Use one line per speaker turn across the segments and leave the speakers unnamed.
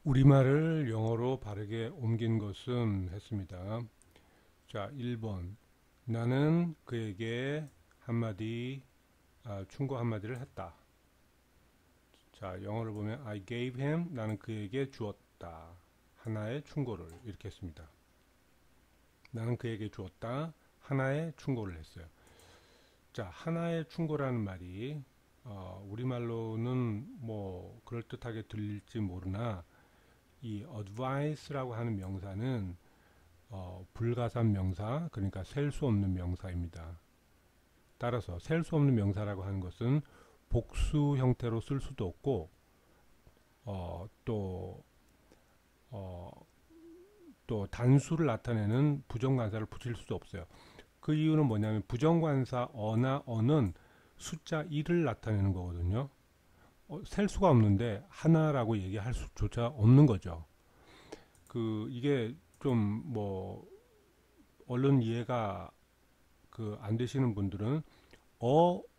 우리말을 영어로 바르게 옮긴 것은 했습니다. 자, 1번. 나는 그에게 한마디, 충고 한마디를 했다. 자, 영어를 보면 I gave him, 나는 그에게 주었다. 하나의 충고를 이렇게 했습니다. 나는 그에게 주었다. 하나의 충고를 했어요. 자, 하나의 충고라는 말이 우리말로는 뭐 그럴듯하게 들릴지 모르나 이 advice라고 하는 명사는 불가산 명사, 그러니까 셀 수 없는 명사입니다. 따라서 셀 수 없는 명사라고 하는 것은 복수 형태로 쓸 수도 없고 또 또 단수를 나타내는 부정관사를 붙일 수도 없어요. 그 이유는 뭐냐면 부정관사 어나 어는 숫자 1을 나타내는 거거든요. 셀 수가 없는데 하나라고 얘기할 수조차 없는 거죠. 이게 좀 뭐 얼른 이해가 안 되시는 분들은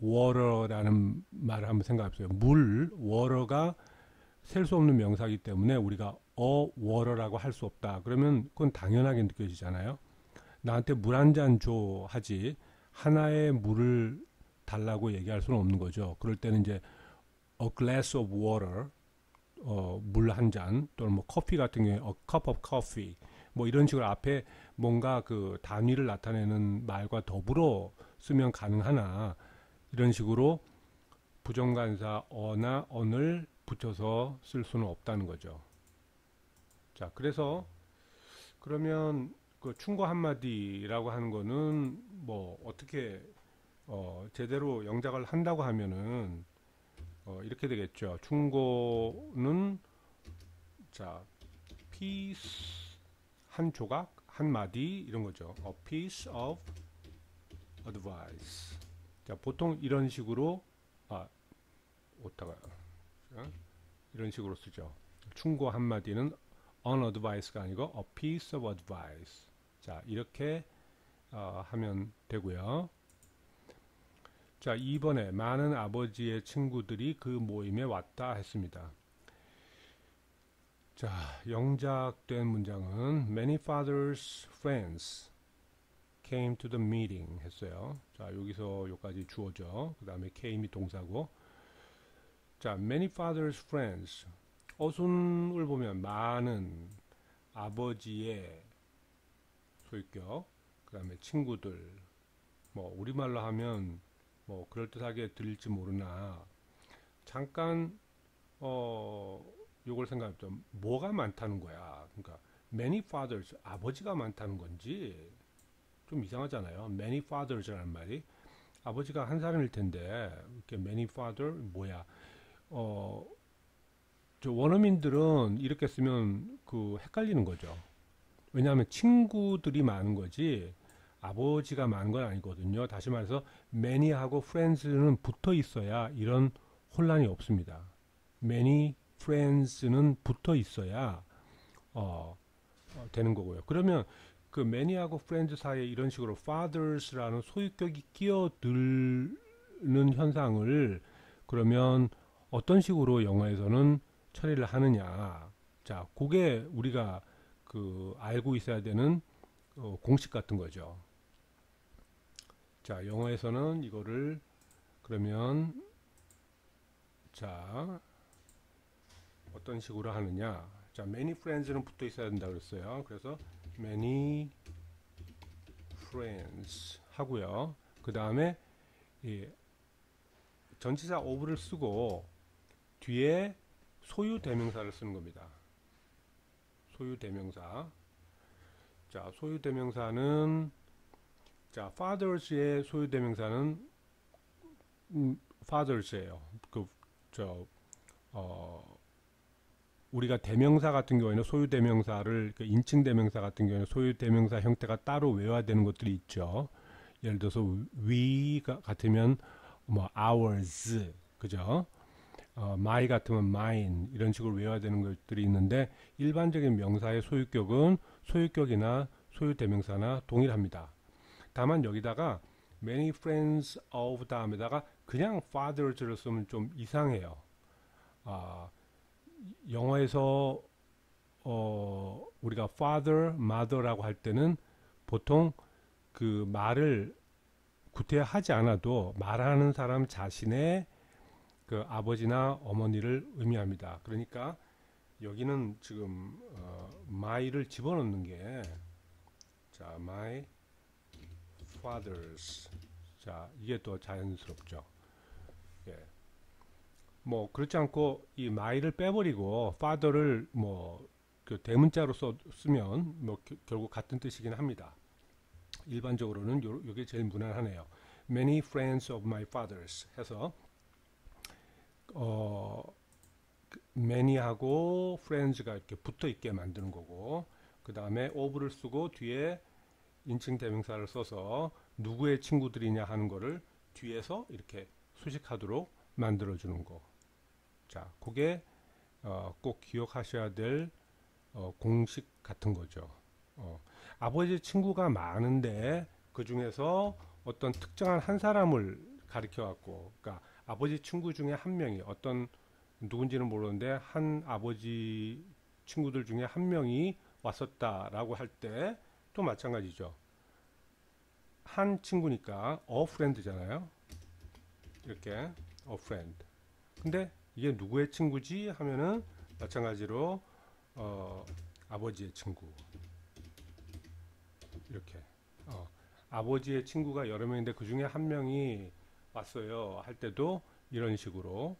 water라는 말을 한번 생각해 보세요. 물, water가 셀 수 없는 명사이기 때문에 우리가 water라고 할 수 없다. 그러면 그건 당연하게 느껴지잖아요. 나한테 물 한 잔 줘 하지 하나의 물을 달라고 얘기할 수는 없는 거죠. 그럴 때는 이제 a glass of water, 물 한 잔, 또는 뭐 커피 같은 경우에 a cup of coffee, 뭐 이런 식으로 앞에 뭔가 그 단위를 나타내는 말과 더불어 쓰면 가능하나 이런 식으로 부정관사 어나 언을 붙여서 쓸 수는 없다는 거죠. 자, 그래서 그러면 그 충고 한마디라고 하는 거는 뭐 어떻게 제대로 영작을 한다고 하면은 이렇게 되겠죠. 충고는 자, piece 한 조각, 한 마디 이런 거죠. A piece of advice. 자, 보통 이런 식으로 오타가 이런 식으로 쓰죠. 충고 한 마디는 an advice가 아니고 a piece of advice. 자, 이렇게 하면 되고요. 자, 2번에 많은 아버지의 친구들이 그 모임에 왔다 했습니다. 자, 영작된 문장은 Many father's friends came to the meeting 했어요. 자, 여기서 여기까지 주어죠. 그 다음에 came이 동사고. 자, many father's friends. 어순을 보면 많은 아버지의 소유격, 그 다음에 친구들. 뭐 우리말로 하면 뭐 그럴듯하게 들릴지 모르나 잠깐 요걸 생각해보자. 뭐가 많다는 거야. 그러니까 many fathers, 아버지가 많다는 건지 좀 이상하잖아요. many fathers라는 말이 아버지가 한 사람일 텐데 이렇게 many father 뭐야? 저 원어민들은 이렇게 쓰면 헷갈리는 거죠. 왜냐하면 친구들이 많은 거지 아버지가 많은 건 아니거든요. 다시 말해서 many하고 friends는 붙어 있어야 이런 혼란이 없습니다. many friends는 붙어 있어야 되는 거고요. 그러면 그 many하고 friends 사이에 이런 식으로 fathers라는 소유격이 끼어들는 현상을 그러면 어떤 식으로 영어에서는 처리를 하느냐. 자, 그게 우리가 알고 있어야 되는 공식 같은 거죠. 자, 영어에서는 이거를 그러면 자, 어떤 식으로 하느냐. 자, many friends는 붙어 있어야 된다 그랬어요. 그래서 many friends 하고요. 그 다음에 전치사 of를 쓰고 뒤에 소유 대명사를 쓰는 겁니다. 소유 대명사. 자, 소유 대명사는 자, fathers의 소유 대명사는 fathers예요. 우리가 대명사 같은 경우에는 소유 대명사를 인칭 대명사 같은 경우에는 소유 대명사 형태가 따로 외워야 되는 것들이 있죠. 예를 들어서 we가 같으면 뭐 ours, 그죠? my 같으면 mine 이런 식으로 외워야 되는 것들이 있는데 일반적인 명사의 소유격은 소유격이나 소유 대명사나 동일합니다. 다만 여기다가 many friends of 다음에다가 그냥 fathers를 쓰면 좀 이상해요. 영어에서 우리가 father, mother라고 할 때는 보통 그 말을 구태하지 않아도 말하는 사람 자신의 그 아버지나 어머니를 의미합니다. 그러니까 여기는 지금 my를 집어넣는 게, 자, my fathers. 자, 이게 더 자연스럽죠. 예. 뭐 그렇지 않고 이 my를 빼버리고 father를 뭐 그 대문자로 쓰면 뭐 결국 같은 뜻이긴 합니다. 일반적으로는 요게 제일 무난하네요. Many friends of my fathers 해서 many하고 friends가 이렇게 붙어 있게 만드는 거고, 그 다음에 of를 쓰고 뒤에 인칭 대명사를 써서 누구의 친구들이냐 하는 거를 뒤에서 이렇게 수식하도록 만들어 주는 거. 자, 그게 꼭 기억하셔야 될 공식 같은 거죠. 아버지 친구가 많은데 그 중에서 어떤 특정한 한 사람을 가리켜 갖고, 그러니까 아버지 친구 중에 한 명이 어떤 누군지는 모르는데 한 아버지 친구들 중에 한 명이 왔었다라고 할 때 또 마찬가지죠. 한 친구니까 a friend잖아요. 이렇게 a friend. 근데 이게 누구의 친구지 하면은 마찬가지로 아버지의 친구. 이렇게 아버지의 친구가 여러 명인데 그 중에 한 명이 왔어요 할 때도 이런 식으로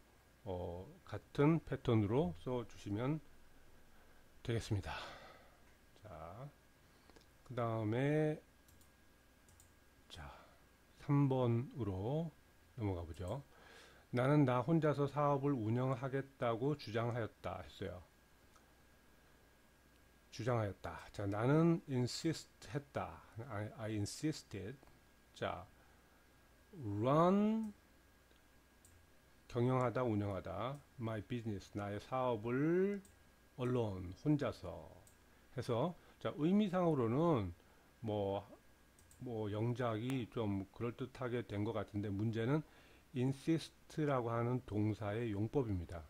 같은 패턴으로 써주시면 되겠습니다. 자, 그 다음에 자 3번으로 넘어가 보죠. 나는 나 혼자서 사업을 운영하겠다고 주장하였다 했어요. 주장하였다. 자, 나는 insist 했다. I insisted. 자, run 경영하다, 운영하다. my business 나의 사업을 alone 혼자서 해서, 자, 의미상으로는 뭐 영작이 좀 그럴듯하게 된 것 같은데 문제는 insist라고 하는 동사의 용법입니다.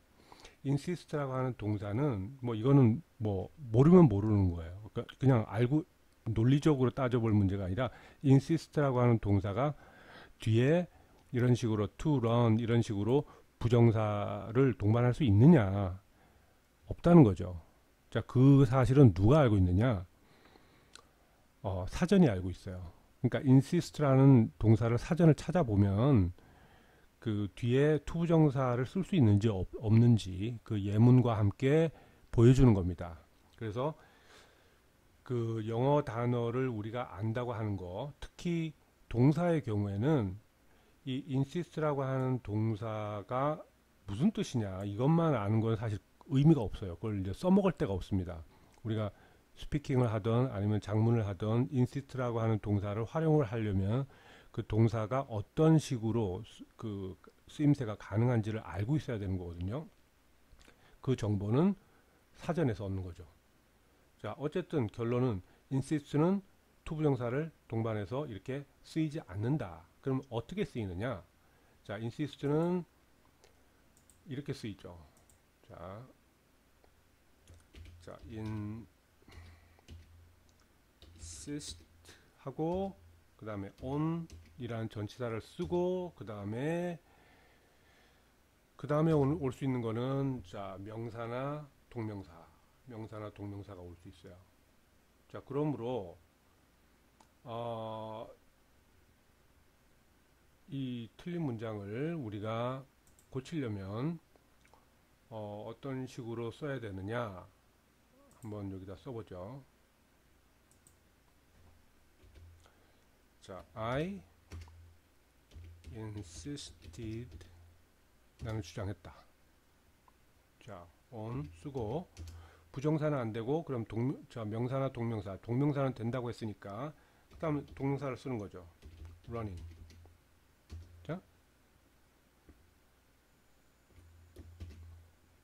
insist라고 하는 동사는 뭐 이거는 뭐 모르면 모르는 거예요. 그러니까 그냥 알고 논리적으로 따져볼 문제가 아니라 insist라고 하는 동사가 뒤에 이런 식으로 to run 이런 식으로 부정사를 동반할 수 있느냐, 없다는 거죠. 자, 그 사실은 누가 알고 있느냐? 사전이 알고 있어요. 그러니까 insist라는 동사를 사전을 찾아보면 그 뒤에 투부정사를 쓸 수 있는지 없는지 그 예문과 함께 보여주는 겁니다. 그래서 그 영어 단어를 우리가 안다고 하는 거, 특히 동사의 경우에는 이 insist라고 하는 동사가 무슨 뜻이냐 이것만 아는 건 사실 의미가 없어요. 그걸 이제 써먹을 데가 없습니다. 우리가 스피킹을 하던 아니면 작문을 하던 insist라고 하는 동사를 활용을 하려면 그 동사가 어떤 식으로 그 쓰임새가 가능한지를 알고 있어야 되는 거거든요. 그 정보는 사전에서 얻는 거죠. 자, 어쨌든 결론은 insist는 투부정사를 동반해서 이렇게 쓰이지 않는다. 그럼 어떻게 쓰이느냐? 자, insist는 이렇게 쓰이죠. 자, insist 하고 그 다음에 on 이라는 전치사를 쓰고 그 다음에 올 수 있는 거는 자, 명사나 동명사가 올 수 있어요. 자, 그러므로 이 틀린 문장을 우리가 고치려면 어떤 식으로 써야 되느냐 한번 여기다 써보죠. 자, I insisted 나는 주장했다. 자, on 쓰고 부정사는 안 되고 그럼 자, 명사나 동명사는 된다고 했으니까 그 다음 동명사를 쓰는 거죠. running. 자,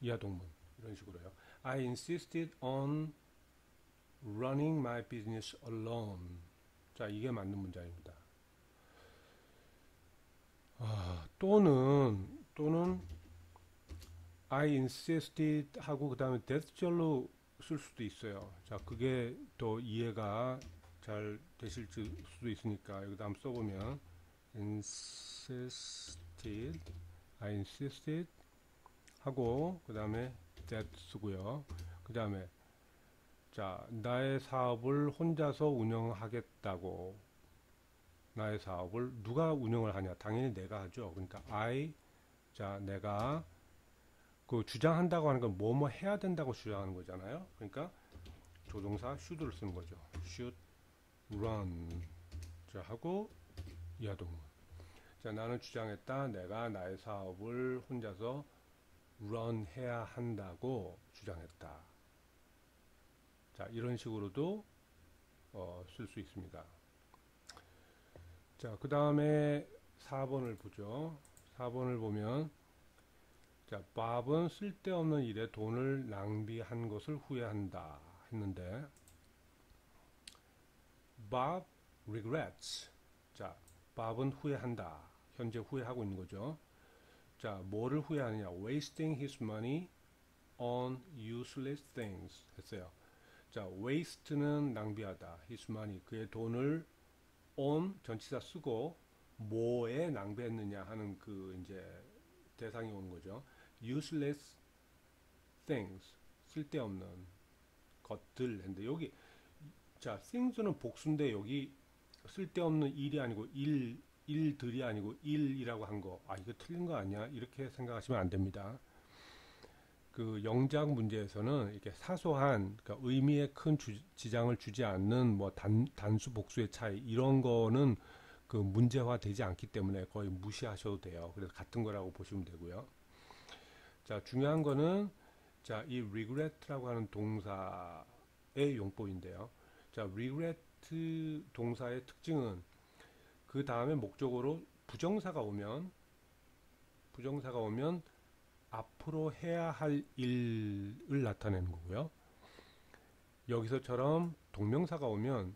이하동문 이런 식으로요. I insisted on running my business alone. 자, 이게 맞는 문장입니다. 또는 I insisted 하고 그 다음에 대절로 쓸 수도 있어요. 자, 그게 또 이해가 잘 되실 수도 있으니까 여기다 한번 써보면 insisted, I insisted 하고 그 다음에 that 쓰고요. 그 다음에 자, 나의 사업을 혼자서 운영하겠다고. 나의 사업을 누가 운영을 하냐? 당연히 내가 하죠. 그러니까 자, 내가 그 주장한다고 하는 건 뭐뭐 해야 된다고 주장하는 거잖아요. 그러니까 조동사 should를 쓰는 거죠. should run. 자, 하고 이하동문. 자, 나는 주장했다. 내가 나의 사업을 혼자서 run 해야 한다고 주장했다. 자, 이런 식으로도 쓸 수 있습니다. 자, 그 다음에 4번을 보죠. 4번을 보면 자, 밥은 쓸데없는 일에 돈을 낭비한 것을 후회한다 했는데 Bob regrets. 자, 밥은 후회한다. 현재 후회하고 있는 거죠. 자, 뭐를 후회하느냐? Wasting his money on useless things 했어요. 자, waste는 낭비하다. his money, 그의 돈을 on 전치사 쓰고 뭐에 낭비했느냐 하는 그 이제 대상이 오는 거죠. useless things, 쓸데없는 것들 했는데 여기 자, things는 복수인데 여기 쓸데없는 일이 아니고 일들이 아니고 일이라고 한 거. 아, 이거 틀린 거 아니야? 이렇게 생각하시면 안 됩니다. 그 영작 문제에서는 이렇게 사소한 그러니까 의미에 큰 지장을 주지 않는 뭐 단수 복수의 차이 이런 거는 그 문제화 되지 않기 때문에 거의 무시하셔도 돼요. 그래서 같은 거라고 보시면 되고요. 자, 중요한 거는 자, 이 regret라고 하는 동사의 용법인데요. 자, regret 동사의 특징은 그 다음에 목적어로 부정사가 오면 앞으로 해야 할 일을 나타내는 거고요. 여기서처럼 동명사가 오면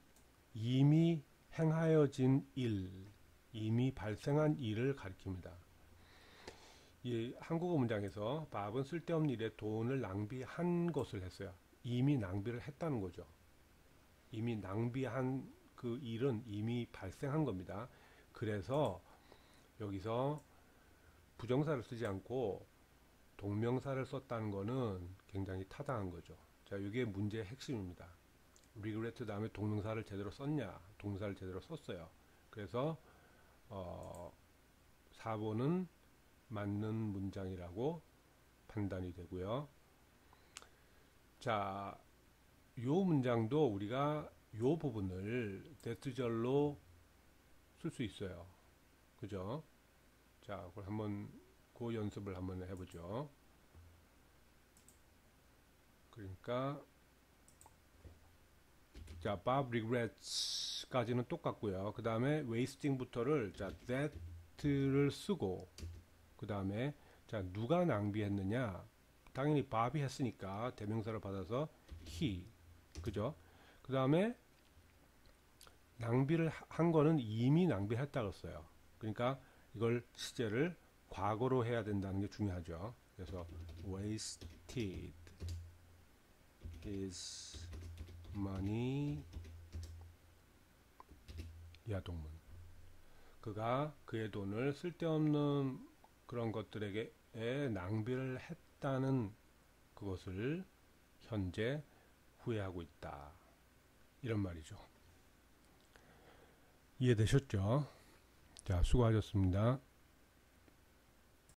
이미 행하여진 일, 이미 발생한 일을 가리킵니다. 이 한국어 문장에서 밥은 쓸데없는 일에 돈을 낭비한 것을 했어요. 이미 낭비를 했다는 거죠. 이미 낭비한 그 일은 이미 발생한 겁니다. 그래서 여기서 부정사를 쓰지 않고 동명사를 썼다는 거는 굉장히 타당한 거죠. 자, 이게 문제의 핵심입니다. regret 다음에 동명사를 제대로 썼냐? 동사를 제대로 썼어요. 그래서 4번은 맞는 문장이라고 판단이 되고요. 자, 요 문장도 우리가 요 부분을 대트절로 쓸 수 있어요. 그죠? 자, 그걸 한번 그 연습을 한번 해보죠. 그러니까 자, Bob regrets까지는 똑같고요. 그 다음에 wasting부터를 자, that를 쓰고 그 다음에 자, 누가 낭비했느냐? 당연히 Bob이 했으니까 대명사를 받아서 he, 그죠? 그 다음에 낭비를 한 거는 이미 낭비했다고 써요. 그러니까 이걸 시제를 과거로 해야 된다는 게 중요하죠. 그래서 wasted his money 이하동문. 그가 그의 돈을 쓸데없는 그런 것들에게 낭비를 했다는 그것을 현재 후회하고 있다. 이런 말이죠. 이해되셨죠? 자, 수고하셨습니다.